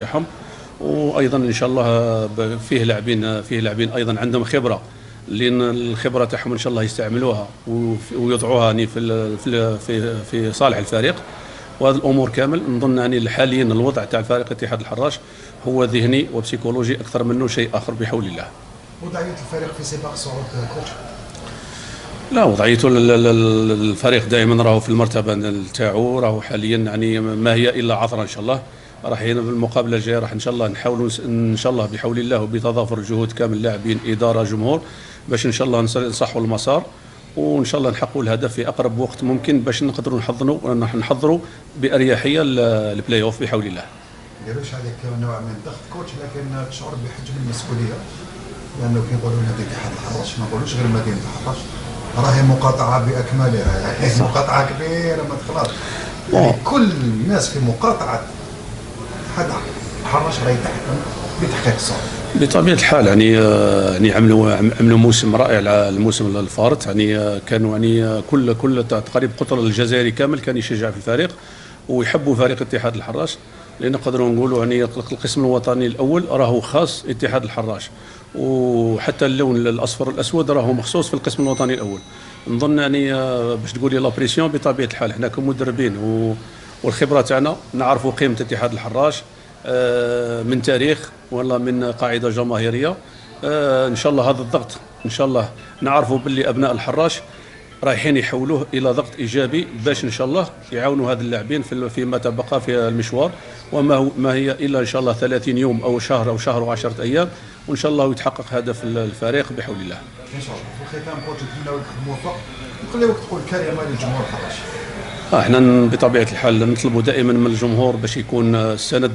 تاعهم. وايضا ان شاء الله فيه لاعبين ايضا عندهم خبره، لان الخبره تاعهم ان شاء الله يستعملوها ويضعوها يعني في صالح الفريق. وهذه الامور كامل نظن يعني حاليا الوضع تاع الفريق اتحاد الحراش هو ذهني وبسيكولوجي اكثر منه شيء اخر بحول الله. وضعيه الفريق في سباق الصعود كوتش؟ لا، وضعيته الفريق دائما راهو في المرتبه تاعو، راهو حاليا يعني ما هي الا عثره ان شاء الله. راح هنا بالمقابله الجايه راح ان شاء الله نحاولوا ان شاء الله بحول الله وبتضافر جهود كامل لاعبين اداره جمهور باش ان شاء الله نصحوا المسار، وان شاء الله نحققوا الهدف في اقرب وقت ممكن باش نقدروا نحضروا باريحيه البلاي اوف بحول الله. ما يديروش عليك نوع من الضغط كوتش، لكن تشعر بحجم المسؤوليه، لانه كي نقولوا نادي اتحاد الحراش ما نقولوش غير مدينه الحراش، راهي مقاطعه باكملها، يعني مقاطعه كبيره ما تخلاص، يعني كل الناس في مقاطعه اتحاد الحراش راهي تحكم بتحقيق الصواب. بطبيعه الحال يعني عملوا موسم رائع، الموسم الفارط، يعني كانوا يعني كل تقريبا القطر الجزائري كامل كان يشجع في الفريق ويحبوا فريق اتحاد الحراش، لان نقدروا نقولوا يعني القسم الوطني الاول راهو خاص اتحاد الحراش، وحتى اللون الاصفر الاسود راهو مخصوص في القسم الوطني الاول. نظن يعني باش تقولي لابريسيون بطبيعه الحال احنا كمدربين والخبره تاعنا نعرفوا قيمه اتحاد الحراش من تاريخ ولا من قاعده جماهيريه. ان شاء الله هذا الضغط ان شاء الله نعرفوا باللي ابناء الحراش رايحين يحولوه الى ضغط ايجابي باش ان شاء الله يعاونوا هذا اللاعبين فيما تبقى في المشوار، ما هي الا ان شاء الله 30 يوم او شهر و10 ايام، وان شاء الله يتحقق هدف الفريق بحول الله. ان شاء الله. في الختام كوتش نتمنى لك الموفق، نخليوك تقول كلمه للجمهور الحراش. احنا بطبيعه الحال نطلبوا دائما من الجمهور باش يكون السند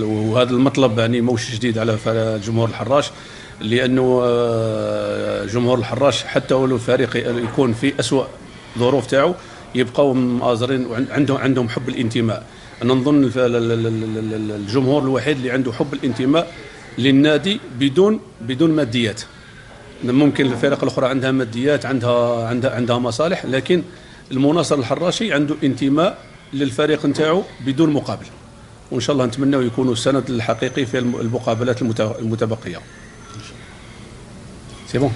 وهذا المطلب يعني موش جديد على جمهور الحراش، لانه جمهور الحراش حتى ولو الفريق يكون في اسوء ظروف تاعو يبقوا مآزرين وعندهم حب الانتماء. انا نظن الجمهور الوحيد اللي عنده حب الانتماء للنادي بدون ماديات. ممكن الفرق الاخرى عندها ماديات، عندها مصالح، لكن المناصر الحراشي عنده انتماء للفريق نتاعو بدون مقابل، وان شاء الله نتمنوا يكونوا السند الحقيقي في المقابلات المتبقيه. سي بون.